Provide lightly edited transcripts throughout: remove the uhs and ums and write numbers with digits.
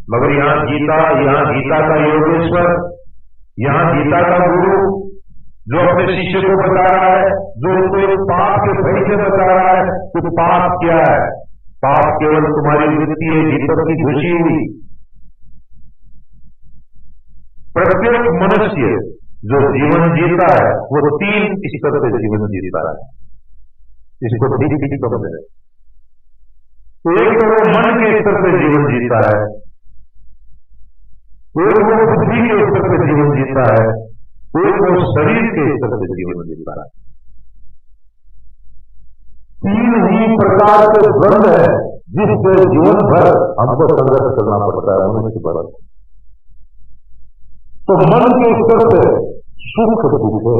मगर यहाँ गीता का योगेश्वर, यहाँ गीता का गुरु जो अपने शिष्य को बता रहा है, जो उसको एक पाप के भय से बता रहा है तो पाप क्या है? पाप केवल तुम्हारी वृत्ति है भीतर की घुसी हुई। प्रत्येक मनुष्य जो जीवन जीता है वो 3 स्तर से जीवन जीता है। इसको ठीक समझ है। तो एक तो वो मन के स्तर से जीवन जीता है, एक वो बुद्धि के स्तर से जीवन जीता है, एक वो शरीर के स्तर से जीवन जीता है। 3 ही प्रकार के द्वंद्व है जिससे जीवन भर हमको संघर्ष करना पड़ता है मनुष्य पर। तो मन के स्तर से सुख दुख है,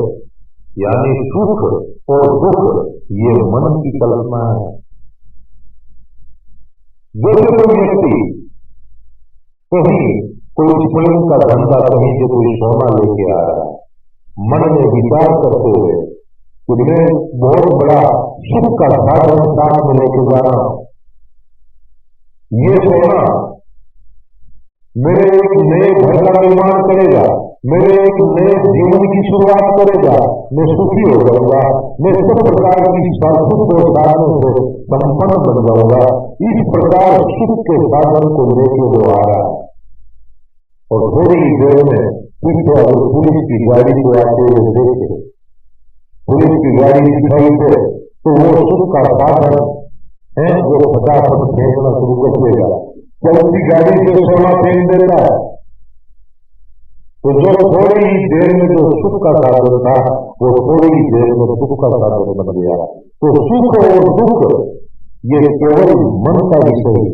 यानी सुख और दुख ये मन की कल्पना है। जैसे कोई व्यक्ति कहीं कोई स्वयं का धंधा कहीं से कोई सोना लेके आ रहा है, मन में विचार करते हुए कि मैं बहुत बड़ा सुख का साधन साथ में लेके जा रहा हूं, ये सोना मेरे एक नए घर का निर्माण करेगा, मेरे एक नए जीवन की शुरुआत करेगा, मैं सुखी हो जाऊंगा, मैं सब प्रकार की सुख और साधनों से संपन्न बन जाऊंगा। इस प्रकार सुख के साधन को लेके वो आ रहा है और थोड़ी ही देर में पीछे अगर पुलिस की गाड़ी को आते हुए देखे, पुलिस की गाड़ी दिखाई दे तो वो सुख का साधन है वो फटाफट फेंकना शुरू कर देगा। चलती गाड़ी से सोना फेंक देता है तो जो थोड़ी ही देर में जो सुख का साधन था वो थोड़ी ही देर में दुख का साधन बन गया। तो सुख और दुख ये केवल मन का विषय है।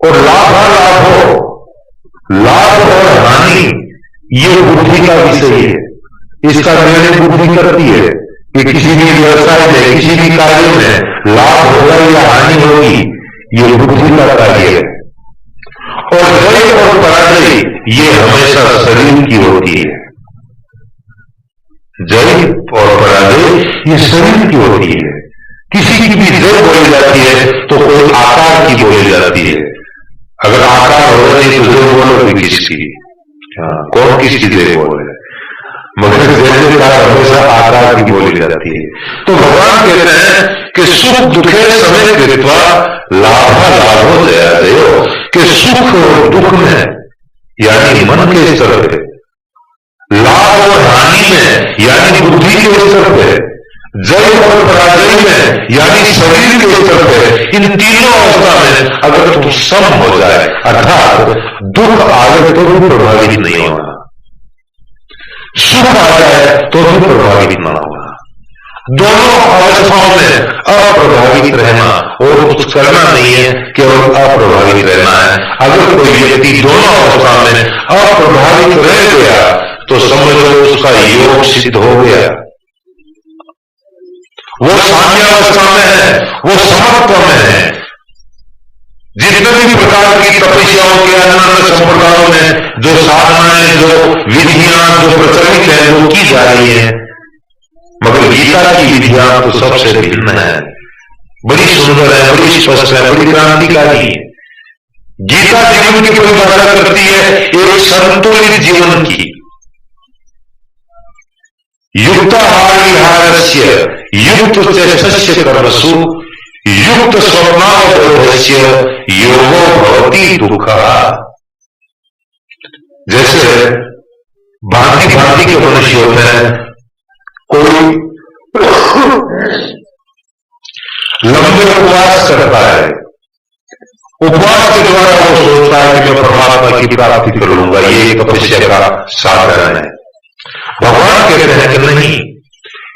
और लाभ और हानि ये बुद्धि का विषय है। इसका निर्णय बुद्धि करती है कि किसी भी व्यवसाय में, किसी भी कार्य में लाभ होगा या हानि होगी, ये बुद्धि का कार्य है। और जय और पराजय ये हमेशा शरीर की होती है। जय और पराजय ये शरीर की होती है। किसी की भी जय बोली जाती है तो कोई आकार की बोली जाती है। अगर आकार हो नहीं तो जय बोलोगे किसकी? कौन किसकी जय बोले? मगर जय हमेशा आकार की बोली जाती है। तो भगवान कहते हैं कि सुख दुखे समय कृत्वा लाभा लाभो जया जयो, कि सुख और दुख में यानी मन के स्तर पे, लाभ और हानि में यानी बुद्धि के स्तर पे, जय और पराजय में यानी शरीर के स्तर पे, इन तीनों अवस्था में अगर तुम सम हो जाए अर्थात दुख आगे तो भी प्रभावित नहीं होगा, सुख आ जाए तो भी प्रभावित न होगा। दोनों अवस्थाओं में अप्रभावित रहना और कुछ करना नहीं है, केवल अप्रभावित रहना है। अगर कोई व्यक्ति दोनों अवस्था में अप्रभावित रह गया तो समझो उसका योग सिद्ध हो गया। वो साम्यावस्था में है, वो समत्व में है। जितने भी प्रकार की तपस्याओं के अन्य संप्रदायों में जो साधनाएं, जो विधियां जो प्रचलित है वो की जा रही है, मगर गीता की विधियां तो सबसे भिन्न है, बड़ी सुंदर है, बड़ी स्पष्ट है, बड़ी क्रांतिकारी है। गीता जीवन की परिभाषा करती है एक संतुलित जीवन की। युक्ताहार विहारस्य युक्त चेष्टस्य कर्मसु युक्त स्वप्नावबोधस्य योगो भवति दुःखः। जैसे भांति भांति के मनुष्य होते हैं, कोई लंबे उपवास करता है, उपवास के द्वारा वो सोचता है कि मैं परमात्मा की प्राप्ति कर लूंगा, ये एक तपस्या का साधन है। भगवान कहते हैं कि नहीं,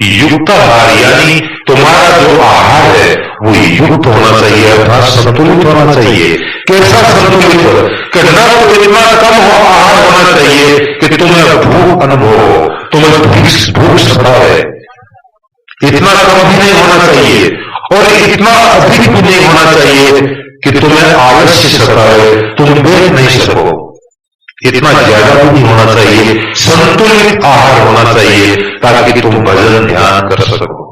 युक्त आहार यानी तुम्हारा जो आहार है वो युक्त होना चाहिए, अर्थात संतुलित होना चाहिए। कैसा संतुलित हो कि न तो इतना कम हो आहार होना चाहिए कि तुम्हें भूख अनुभव हो, तुम्हें भूख सताए, इतना कम भी नहीं होना चाहिए और इतना अधिक भी नहीं होना चाहिए कि तुम्हें आलस्य सताए, तुम बैठ नहीं सको। इतना ज्यादा भी नहीं होना चाहिए, संतुलित आहार होना चाहिए ताकि तुम भजन ध्यान कर सको।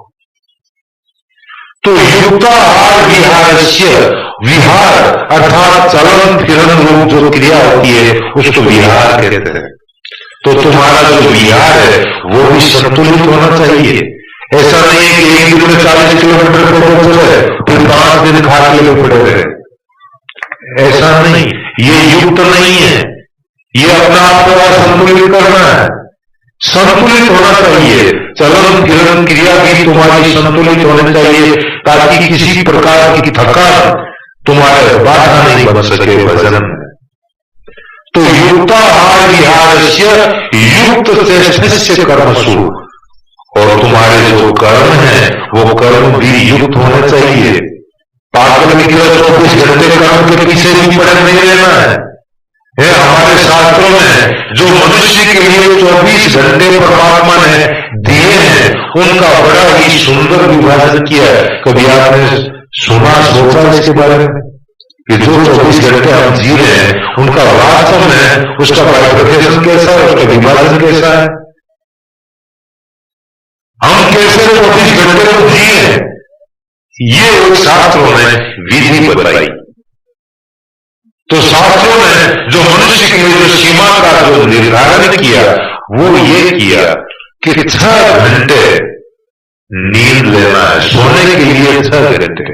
तो युक्ताहार विहारस्य, विहार अर्थात चलन फिरन रूप जो क्रिया होती है उसको विहार कहते हैं। तो तुम्हारा जो विहार है वो भी संतुलित होना चाहिए। ऐसा नहीं है कि एक दिन में 40 किलोमीटर पैदल चले फिर 5 दिन खाने में पड़े रहे, ऐसा नहीं, ये युक्त नहीं है। ये अपना आप को संतुलित करना है, संतुलित होना चाहिए। चलन फिरन क्रिया भी तुम्हारी संतुलित होनी चाहिए ताकि किसी प्रकार की थकान तुम्हारे बाधा नहीं बन सके भजन में। तो युक्ताहार विहारस्य युक्त चेष्टस्य कर्मसु, और तुम्हारे जो कर्म है वो कर्म भी युक्त होने चाहिए। पागल की तरह 24 घंटे कर्म के पीछे भी पड़े नहीं रहना है। हमारे शास्त्रों में जो मनुष्य के लिए 24 घंटे परमात्मा ने दिए हैं उनका बड़ा ही सुंदर विभाजन किया है। कभी आपने सुना सोचा इसके बारे में कि जो 24 घंटे हम जी रहे हैं उनका वास्तव में उसका बाइफर्केशन कैसा है, उसका विभाजन कैसा है, हम कैसे 24 घंटे को जिए, ये शास्त्रों ने विधि बताई। तो शास्त्रों ने जो मनुष्य के लिए जो सीमा का जो निर्धारण किया वो ये किया कि 6 घंटे नींद लेना है, सोने के लिए 6 घंटे,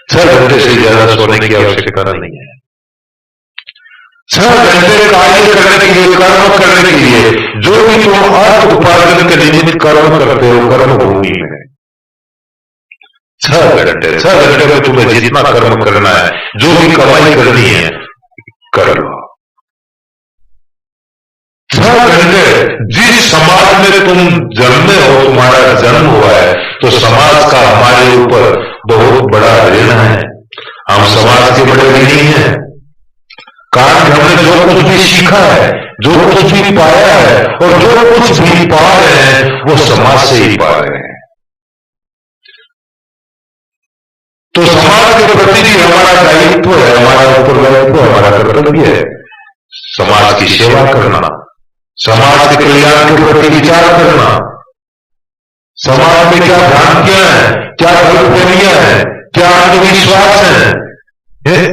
6 घंटे से ज्यादा सोने की आवश्यकता नहीं है। 6 घंटे कार्य करने के लिए, कर्म करने के लिए, जो भी तुम अर्थ उपार्जन के निमित्त कर्म करते हो कर्म भूमि में 6 घंटे में तुम्हें जितना कर्म करना है, जो भी कमाई करनी है कर लो। 6 घंटे जिस समाज में तुम जन्मे हो, तुम्हारा जन्म हुआ है, तो समाज का हमारे ऊपर बहुत बड़ा ऋण है। हम समाज के बड़े ऋणी हैं, कारण हमने जो कुछ भी सीखा है, जो कुछ भी पाया है और जो कुछ भी पा रहे हैं वो समाज से ही पा रहे हैं। तो समाज के प्रति भी हमारा दायित्व है, हमारा उत्तरदायित्व, हमारा कर्तव्य है समाज की सेवा करना, समाज के कल्याण के प्रति विचार करना, समाज में क्या भ्रांतियां हैं, क्या गलतफहमियां हैं, क्या अंधविश्वास है,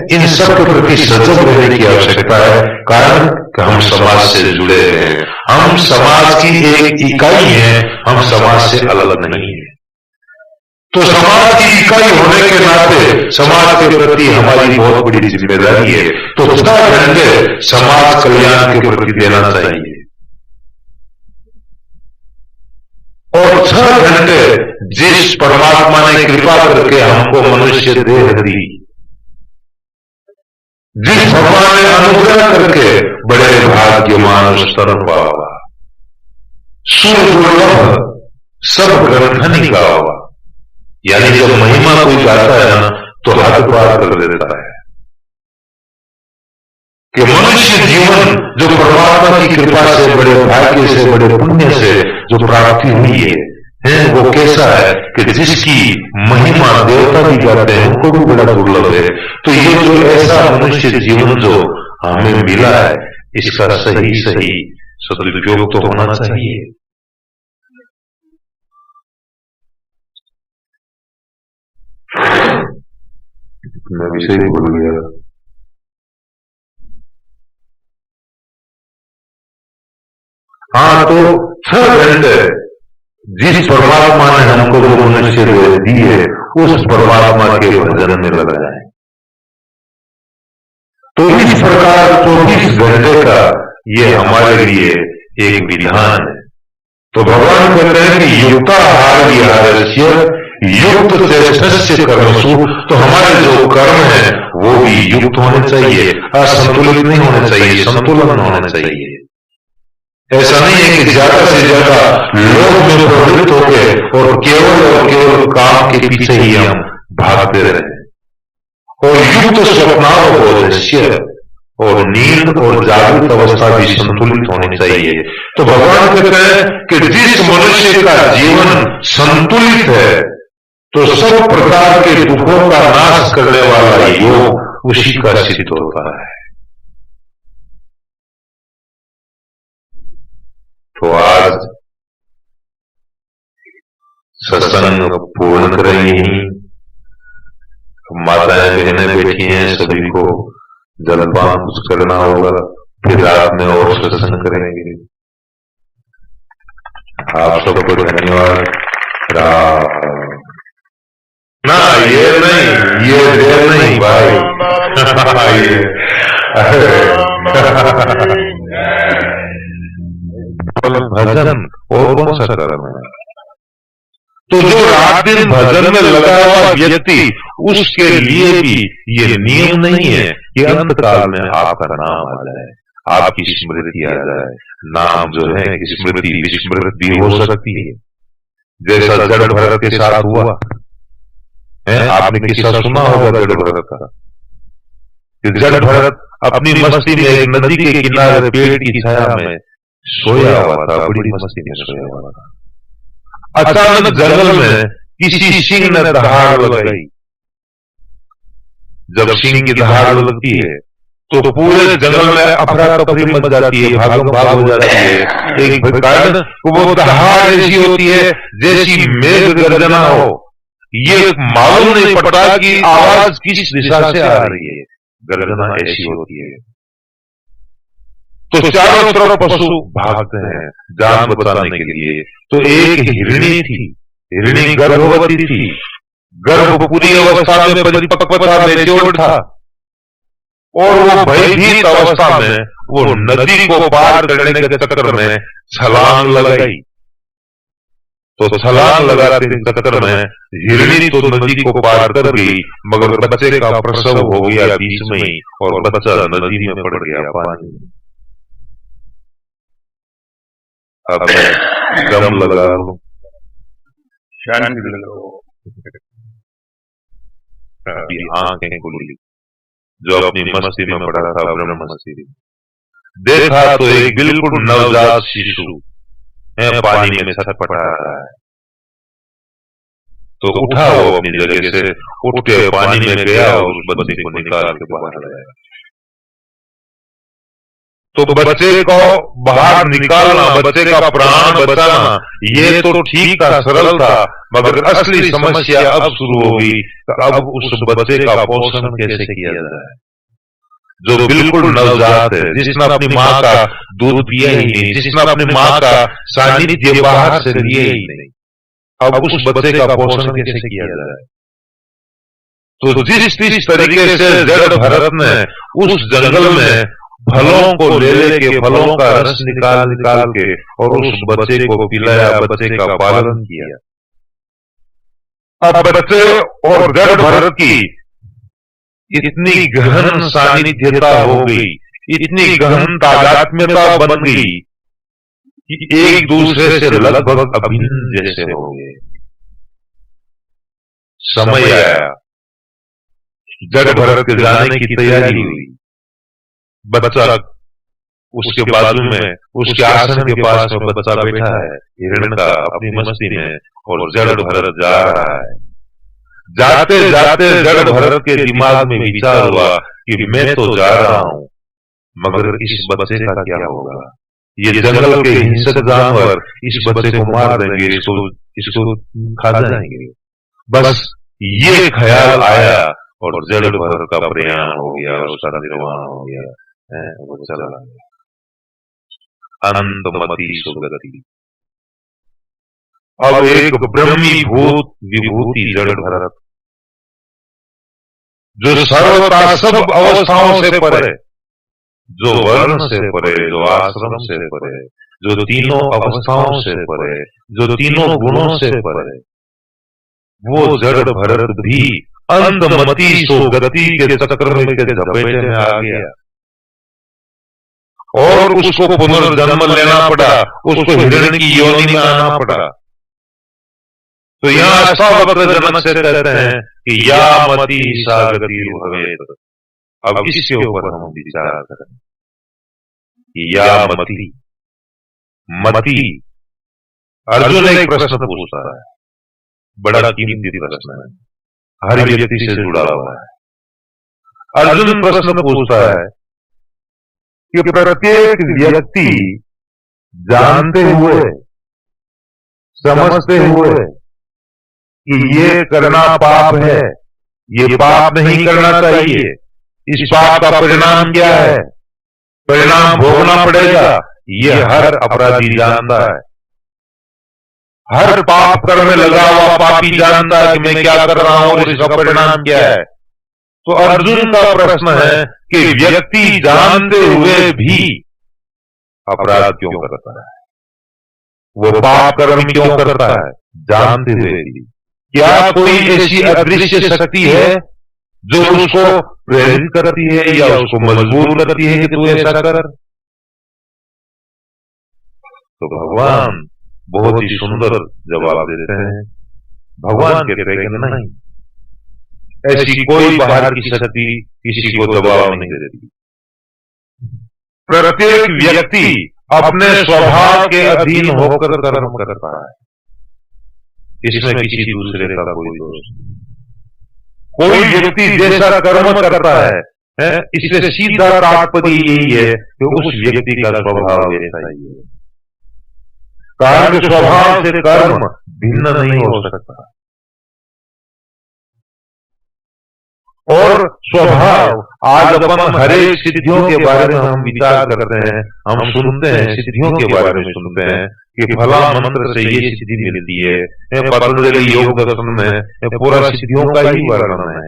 इन सब के प्रति सजग रहने की आवश्यकता है। कारण हम समाज से जुड़े हैं, हम समाज की एक इकाई है, हम समाज से अलग नहीं है। तो समाज की इकाई होने के नाते समाज के प्रति हमारी बहुत बड़ी जिम्मेदारी है। तो 6 घंटे समाज कल्याण के प्रति देना चाहिए और 6 घंटे जिस परमात्मा ने कृपा करके हमको मनुष्य देह दी, जिस भगवान ने अनुग्रह करके बड़े भाग्यमान स्तरण पावा, सुदुर्लभ सब ग्रंथन ही गावा, यानी जब महिमा कोई गाता है ना तो हाथ पार कर देता है कि मनुष्य जीवन जो परमात्मा की कृपा से, बड़े भाग्य से, बड़े पुण्य से जो प्राप्ति हुई है वो कैसा है कि जिसकी महिमा देवता भी गाते हैं उनको भी बड़ा दुर्लभ है। तो ये जो ऐसा मनुष्य जीवन जो हमें मिला है इसका सही सदुपयोग तो होना चाहिए। मैं विषय ही भूल गया। हाँ, तो 6 घंटे जिस परमात्मा ने हमको जो मनुष्य दी है उस परमात्मा के भजन में लगाए। तो इस प्रकार 24 घंटे का ये हमारे लिए एक विधान है। तो भगवान कहते हैं कि युक्ताहार विहारस्य युक्त चेष्टस्य कर्मसु, तो हमारे जो कर्म है वो भी युक्त होने चाहिए, असंतुलित नहीं होने चाहिए, संतुलन होना चाहिए। ऐसा नहीं है कि ज्यादा से ज्यादा लोग में प्रवृत्त हो गए और केवल काम के पीछे ही हम भागते रहे। और युक्त स्वप्नावबोधस्य, और नींद और जागृत अवस्था भी संतुलित होनी चाहिए। तो भगवान कहते हैं कि जिस मनुष्य का जीवन संतुलित है तो सब प्रकार के दुखों का नाश करने वाला योग उसी का सिद्ध होता है। तो आज सत्संग पूर्ण करेंगे। माताएं बहनें बैठी हैं, सभी को जलपान कुछ करना होगा, फिर रात में और सत्संग करेंगे। आप सबको धन्यवाद। ना ये नहीं, ये देर नहीं भाई। ये भजन और कौन सा करना है? तो जो रात दिन भजन में लगा हुआ व्यक्ति, उसके लिए भी ये नियम नहीं है कि अंत काल में आपका नाम आ जाए, आपकी स्मृति आ जाए। नाम जो है स्मृति विस्मृत भी हो सकती है, जैसा जड़ भरत के साथ हुआ है। आपने किस्सा सुना होगा जड़ भरत का। जड़ भरत अपनी मस्ती में एक नदी के किनारे पेड़ की छाया में सोया हुआ था, बड़ी मस्ती में सोया हुआ था। अचानक जंगल में किसी सिंह ने दहाड़ लगाई। जब सिंह की दहाड़ लगती है तो पूरे जंगल में अफरा तफरी मच जाती है, भागम भाग हो जाती है। एक कारण वो दहाड़ ऐसी होती है जैसी मेघ गर्जना हो। ये मालूम नहीं पड़ता कि आवाज किस दिशा से आ रही है, गर्जना ऐसी होती है। तो चारों तरफ पशु भागते हैं जान बचाने के लिए। तो एक हिरणी थी, हिरणी गर्भवती थी, गर्भ पूरी अवस्था में परिपक्वता मैच्योर था, और वो भयभीत अवस्था में वो नदी को पार करने के चक्कर में छलांग लगाई। तो छलांग लगाते चक्कर में हिरणी तो नदी को पार कर गई, मगर बच्चे का प्रसव हो गया बीच में ही, और बच्चा नदी में पड़ गया पानी में। अब दम लगा लो, शांति लगाओ, अभी आंखें खुली। जो अपनी मस्ती में पड़ा था ब्रह्म मस्ती, देखा तो एक बिल्कुल नवजात शिशु है पानी में छटपटा रहा है। तो उठा वो अपनी जगह से, उठ के पानी में गया और उस बच्चे को निकाल के बाहर लाया। तो बच्चे को बाहर निकालना, बच्चे का प्राण बचाना, ये तो ठीक था, सरल था, मगर असली समस्या अब शुरू हो गई। अब उस बच्चे का पोषण कैसे किया जाए, जो बिल्कुल नवजात है, जिसने अपनी माँ का दूध पिया ही नहीं, जिसने अपनी माँ का सानिध्य बाहर से लिए ही नहीं। अब उस बच्चे का पोषण कैसे किया जाए? तो जिस तरीके से जड़ भरत ने उस जंगल में फलों को ले लेके फलों का रस निकाल के और उस बच्चे को पिलाया, बच्चे का पालन किया। अब बच्चे और जड़ भरत की इतनी गहन सानिध्यता हो गई, इतनी गहन तादात्म्यता बन गई कि एक दूसरे से लगभग अभिन्न जैसे हो गए। समय आया, जड़ भरत के जाने की तैयारी हुई। बच्चा उसके बाजू में, उसके आसन के पास में बच्चा बैठा है हिरण का अपनी मस्ती में, और जड़ भरत जा रहा है। जाते जाते जड़ भरत के दिमाग में विचार हुआ कि मैं तो जा रहा हूं, मगर इस बच्चे का क्या होगा? ये जंगल के हिंसक जानवर इस बच्चे को मार देंगे, इसको खा जाएंगे। बस ये ख्याल आया और जड़ भरत का प्रयाण हो गया, उसका निर्वाण हो गया, वो चला गया अनंतमती सुगति। अब एक ब्रह्मीभूत विभूति जड़ भरत, जो सर्वथा सब अवस्थाओं से परे, जो वर्ण से परे, जो आश्रम से परे, जो तीनों अवस्थाओं से परे, जो तीनों गुणों से परे, वो जड़ भरत भी अंतमती सुगति के चक्र में झपेटे में आ गया, और उसको पुनर्जन्म लेना पड़ा, उसको हिरण की योनि में आना पड़ा। तो यहाँ अष्टावक्र जनक से कहते हैं कि या मति सा गति भवेत, अब इसके ऊपर हम विचार करें। या मति मति अर्जुन एक प्रश्न पूछता है, बड़ा कीमती प्रश्न है, हर व्यक्ति से जुड़ा हुआ है। अर्जुन प्रश्न पूछता है कि प्रत्येक व्यक्ति जानते हुए समझते हुए कि ये करना पाप है, ये पाप नहीं करना चाहिए, इस पाप का परिणाम क्या है, परिणाम भोगना पड़ेगा, ये हर अपराधी जानता है। हर पाप करने लगा हुआ पापी जानता है कि मैं क्या कर रहा हूं और इसका परिणाम क्या है। तो अर्जुन का प्रश्न है कि व्यक्ति जानते हुए भी अपराध क्यों करता है, वो पाप कर्म क्यों करता है जानते हुए भी? क्या कोई ऐसी अदृश्य शक्ति है जो उसको प्रेरित करती है या उसको मजबूर करती है कि तू ऐसा कर? तो भगवान बहुत ही सुंदर जवाब देते हैं। भगवान कहते हैं कि नहीं, ऐसी कोई बाहर की शक्ति किसी को दबाव नहीं देती। प्रत्येक व्यक्ति अपने स्वभाव के अधीन होकर कर्म करता है, इसमें किसी दूसरे का कोई दोष नहीं। कोई व्यक्ति जैसा कर्म करता है, इससे सीधा तात्पर्य यही है कि उस व्यक्ति का स्वभाव ऐसा ही है। कारण स्वभाव से कर्म भिन्न नहीं हो सकता। और स्वभाव, आज अपन हर एक सिद्धियों के बारे में हम विचार करते हैं, हम सुनते हैं, सिद्धियों के बारे में सुनते हैं कि फला मंत्र से ये सिद्धि मिलती है, पतंजलि योग दर्शन में पूरा सिद्धियों का ही वर्णन है,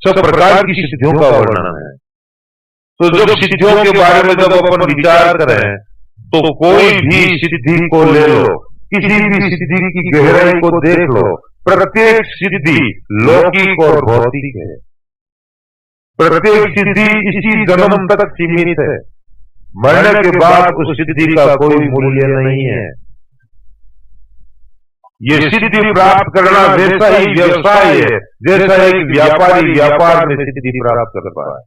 सब प्रकार की सिद्धियों का वर्णन है। तो जब सिद्धियों के बारे में जब अपन विचार करें तो कोई भी सिद्धि को ले लो, किसी भी सिद्धि की गहराई को देख लो, प्रत्येक सिद्धि लौकिक और भौतिक है। प्रत्येक सिद्धि इसी जन्म तक सीमित है, मरने के बाद उस सिद्धि का कोई मूल्य नहीं है। ये सिद्धि प्राप्त करना वैसा ही व्यवसाय है जैसा एक व्यापारी व्यापार में सिद्धि प्राप्त करता है।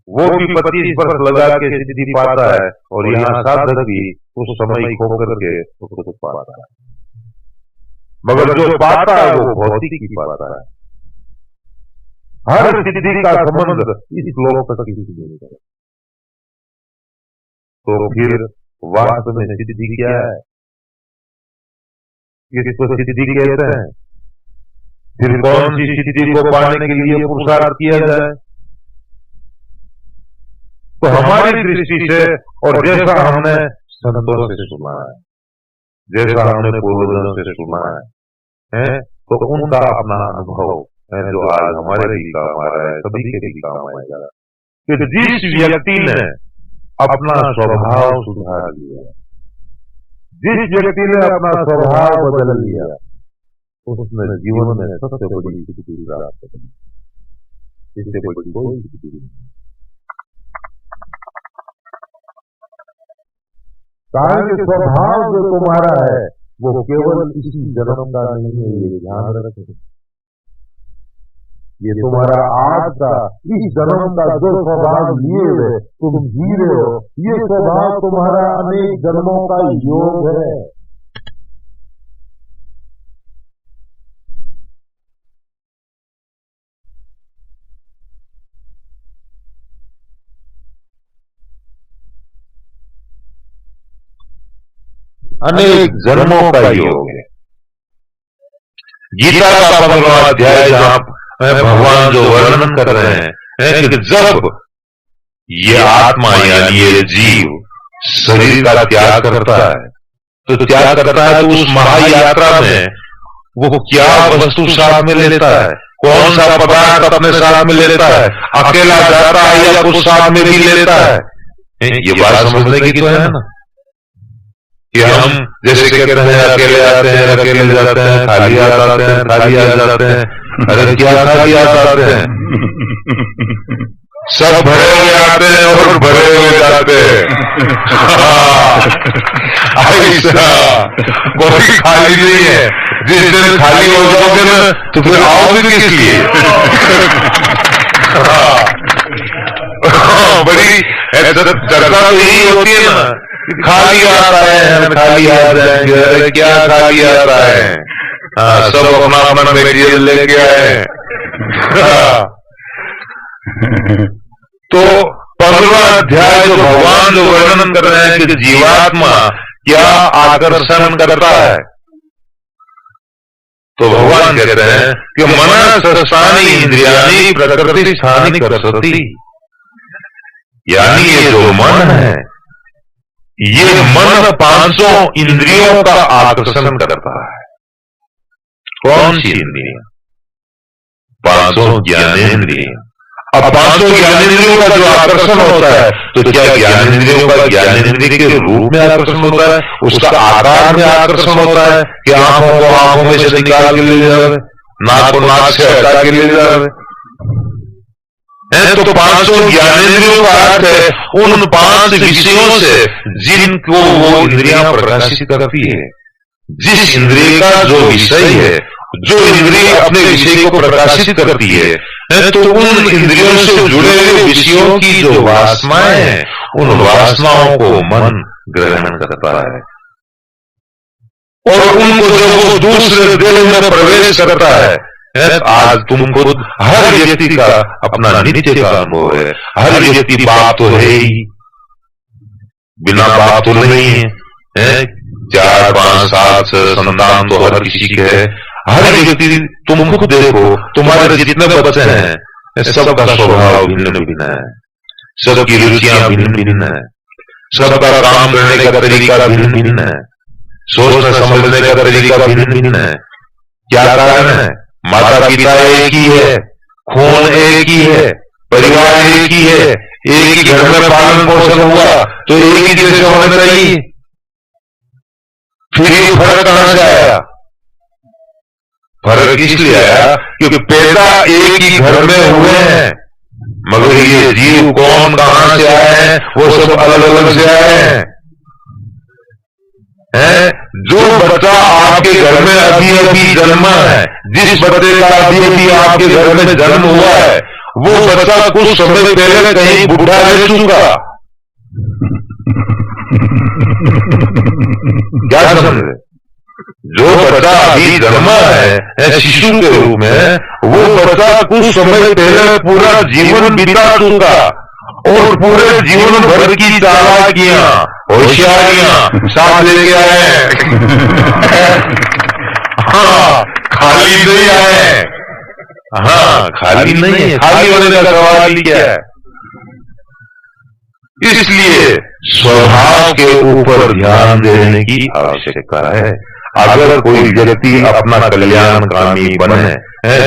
वो भी 25 वर्ष लगा के सिद्धि पाता है और यहाँ साधक भी उस समय खो करके उसको पाता है, मगर जो पाता है वो भौतिक ही पाता है। हर सिद्धि का संबंध इस लोक तक ही है। तो फिर वास्तव में सिद्धि क्या है, इसको सिद्धि कहते हैं। फिर कौन सी सिद्धि को पाने के लिए पुरुषार्थ किया जाए? तो हमारी दृष्टि से और जैसा हमने संतों से सुना है, जैसा हमने पूर्वजों से सुना है, तो उनका अपना अनुभव है जो आज हमारे भी काम आ रहा है, सभी के भी काम आएगा। कि जिस व्यक्ति ने अपना स्वभाव सुधार लिया, जिस व्यक्ति ने अपना स्वभाव बदल लिया, उसने जीवन में सबसे बड़ी सिद्धि प्राप्त कर ली। इससे बड़ी कोई सिद्धि नहीं। कारण के स्वभाव जो तुम्हारा है वो केवल इसी जन्म का नहीं है, ये ध्यान रखें। ये तुम्हारा आज का इस जन्म का जो स्वभाव लिए हुए तुम जी रहे हो, ये स्वभाव तुम्हारा अनेक जन्मों का योग है। अनेक जन्मों का योग है। गीता का 15वां अध्याय जहां भगवान जो वर्णन कर रहे हैं कि जब ये आत्मा यानी ये जीव शरीर का त्याग करता है, तो त्याग करता है तो उस महायात्रा में वो क्या वस्तु साथ में लेता है, कौन सा पदार्थ अपने साथ में लेता है, अकेला जाता है या कुछ साथ में भी लेता है। ये बात समझने की तो है ना, कि हम जैसे कहते हैं अकेले आते हैं अकेले जाते हैं, खाली आते हैं खाली आ जाते हैं। अरे क्या खाली आते हैं, सब भरे हुए आते हैं और भरे हुए जाते हैं। ऐसा कोई खाली नहीं है। जिस दिन खाली हो जाओगे ना तो फिर आओगे किस लिए? हाँ, बड़ी चर्चा तो यही होती है ना, खाली आता है, खाली आ जाएंगे, अरे क्या खाली आता है, हाँ, सब अपना अपना मेटीरियल लेके आए। तो 15वां अध्याय जो भगवान जो वर्णन कर रहे हैं कि जीवात्मा क्या आकर्षण करता है, तो भगवान कहते हैं कि मनसस्तानि इंद्रियाणि प्रकृति स्थानि कर्षति, यानी ये जो मन है, ये मन 500 इंद्रियों का आकर्षण करता है। कौन सी इंद्रियां? 500 ज्ञानेंद्रिय। अब 500 ज्ञानेंद्रियों का जो आकर्षण होता है, तो क्या ज्ञानेंद्रियों का ज्ञानेंद्रिय के रूप में आकर्षण होता है, उसका आकार में आकर्षण होता है कि आंखों को आंखों में से निकाल के ले जाए, नाक को नाक से हटा के ले जाए? तो 500 ज्ञानेंद्रियों का अर्थ है उन 5 विषयों से जिनको वो इंद्रियां प्रकाशित करती है। जिस इंद्रिय का जो विषय है, जो इंद्रिय अपने विषय को प्रकाशित करती है, तो उन इंद्रियों से जुड़े हुए विषयों की जो वासनाएं हैं, उन वासनाओं को मन ग्रहण करता है और उनको जब वो दूसरे देह में प्रवेश करता है, आज तुम खुद हर व्यक्ति का अपना नित्य का अनुभव है। हर व्यक्ति बाप तो है ही, बिना बाप तो नहीं है। 4, 5, 7 संतान तो हर किसी के है। हर व्यक्ति, तुम खुद देखो, तुम्हारे जितने बच्चे हैं, सबका स्वभाव भिन्न भिन्न है, सबकी रुचियां भिन्न भिन्न है, सबका काम करने का तरीका भिन्न भिन्न है, सोचने समझने का तरीका भिन्न भिन्न है। क्या कारण है? माता पिता एक ही है, खून एक ही है, परिवार एक ही है, एक ही घर में पालन पोषण हुआ, तो एक ही जैसे होना चाहिए। फिर ये फर्क कहां से आया? फर्क इसलिए आया क्योंकि पैदा एक ही घर में हुए हैं, मगर ये जीव कौन कहां से आए हैं, वो सब अलग अलग से आए हैं। जो बच्चा आपके घर में अभी अभी जन्मा है, जिस बच्चे का अभी अभी आपके घर में जन्म हुआ है, वो बच्चा कुछ समय पहले कहीं बुढ़ा रह चुका। क्या समझे? जो बच्चा अभी जन्मा है शिशु के रूप में, वो बच्चा कुछ समय पहले पूरा जीवन बिता चुका और पूरे जीवन भर की चालाकियां, होशियारियां साथ लेके आए। हाँ, खाली नहीं आए। हाँ, खाली नहीं है, खाली होने का सवाल ही क्या है। इसलिए स्वभाव के ऊपर ध्यान देने की आवश्यकता है। अगर कोई व्यक्ति अपना कल्याणकामी बने,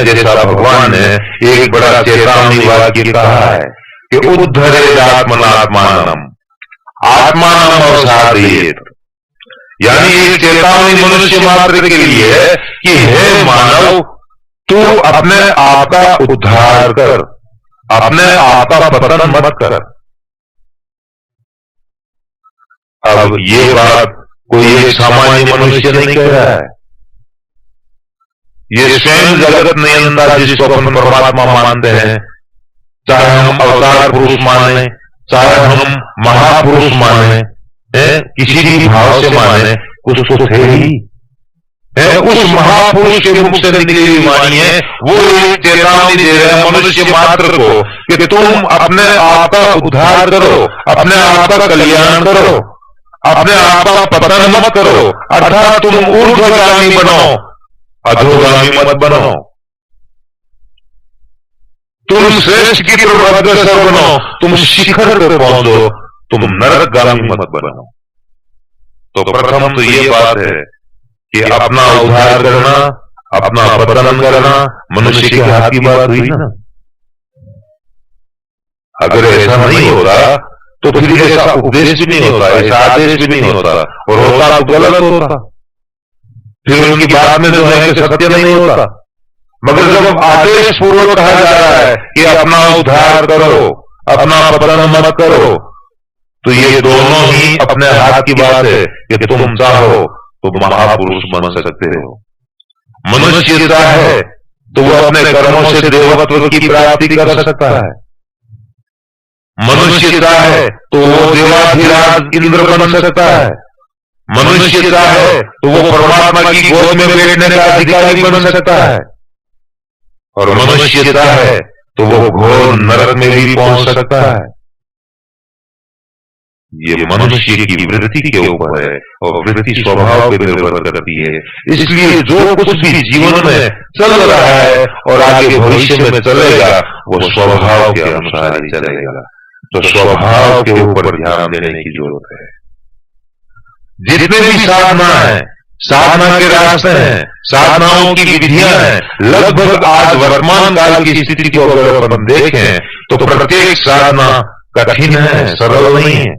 जैसा भगवान ने एक बड़ा चेतावनी वाक्य कहा है कि उद्धरेद आत्मनात्मानम आत्मानम अवसादयेत, यानी एक चेतावनी मनुष्य मात्र के लिए है कि हे मानव, तू अपने आप का उद्धार कर, अपने आप का पतन मत कर। अब ये बात कोई एक सामान्य मनुष्य नहीं कह रहा है, ये स्वयं जगत नियंता जिसको अपन परमात्मा मानते हैं, चाहे हम अवतार पुरुष माने, चाहे हम महापुरुष माने, किसी भी भाव से माने, कुछ तो थे ही। उस महापुरुष के मुख से निकली हुई वाणी है, वो एक चेतावनी दे रहे हैं मनुष्य मात्र को कि तुम अपने आप का उद्धार करो, अपने आप का कल्याण करो, अपने आप का पतन मत करो, अर्थात तुम ऊर्ध्वगामी बनो, अधोगामी मत बनो। तुम श्रेष्ठ की तरफ अग्रसर बनो, तुम शिखर पर पहुंचो, तुम नरकगामी मत बनो। तो प्रथम तो ये बात है कि अपना उद्धार करना, अपना पतन करना मनुष्य के हाथ की बात हुई ना। अगर ऐसा नहीं होता तो फिर ऐसा उपदेश भी नहीं होता, ऐसा आदेश भी नहीं होता, और होता तो गलत होता। फिर उनकी बात में जो है कि सत्य नहीं होता। मगर जब आदेश पूर्वक कहा जा रहा है कि अपना उद्धार करो, अपना पतन मत करो, तो ये दोनों ही अपने हाथ की बात है कि तुम चाहो तो महापुरुष बन सकते हो। मनुष्य चाहे तो वो अपने कर्मों से देवत्व की प्राप्ति कर सकता है। मनुष्य चाहे तो वो देवाधिराज इंद्र बन सकता है, मनुष्य चाहे तो वो परमात्मा की गोद में बैठने का अधिकारी बन सकता है, और मनुष्य चाहे तो वो घोर नरक में भी पहुंच सकता है। ये मनुष्य की वृत्ति के ऊपर है, और वृत्ति स्वभाव पे निर्भर करती है। इसलिए जो कुछ भी जीवन में चल रहा है और आगे भविष्य में चलेगा, वो स्वभाव के अनुसार ही चलेगा। तो स्वभाव के ऊपर ध्यान देने की जरूरत है। जितने भी साधना है, साधना के रास्ते हैं, साधनाओं की विधियां हैं, लगभग आज वर्तमान काल की स्थिति को अगर अपन देखें तो प्रत्येक साधना कठिन है, सरल नहीं है।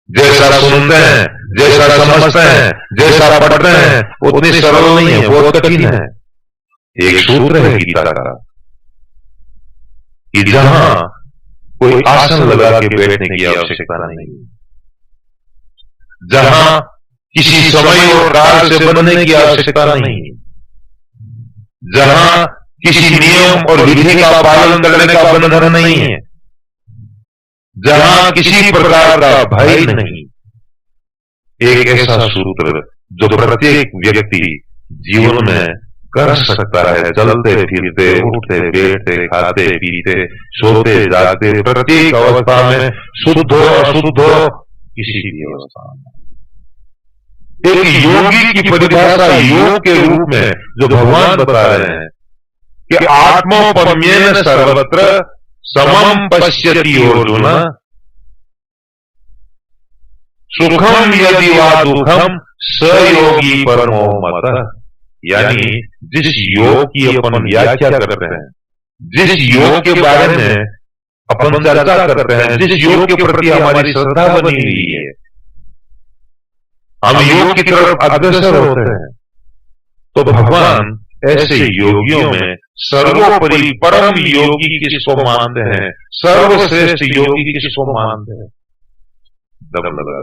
जैसा सुनते हैं, जैसा समझते हैं, जैसा पढ़ते हैं, उतनी सरल नहीं है, बहुत कठिन है। एक सूत्र है गीता का कि जहां कोई आसन लगा के बैठने की आवश्यकता नहीं, जहां किसी समय और काल से बनने की आवश्यकता नहीं, जहां किसी नियम और विधि का पालन करने का बंधन नहीं है, जहां किसी प्रकार का भय नहीं, एक ऐसा सूत्र जो प्रत्येक व्यक्ति जीवन में कर सकता है। चलते फिरते, उठते बैठते, खाते पीते, सोते जागते, प्रत्येक अवस्था में, शुद्ध हो अशुद्ध हो, किसी भी अवस्था में। एक योगी की परिभाषा योग के रूप में जो भगवान बता रहे हैं कि आत्मोपम्येन सर्वत्र समम पश्यति अर्जुन, सुखम यदि वा दुखम स योगी परमो मतः। यानी जिस योग की अपन व्याख्या करते हैं, जिस योग के बारे में अपन चर्चा करते हैं, जिस योग के प्रति हमारी श्रद्धा बनी हुई है, हम योग की तरफ अग्रसर होते हैं, तो भगवान ऐसे योगियों में सर्वोपरि परम योगी किसको मानते हैं, सर्वश्रेष्ठ योगी किसको मानते हैं? दम लगा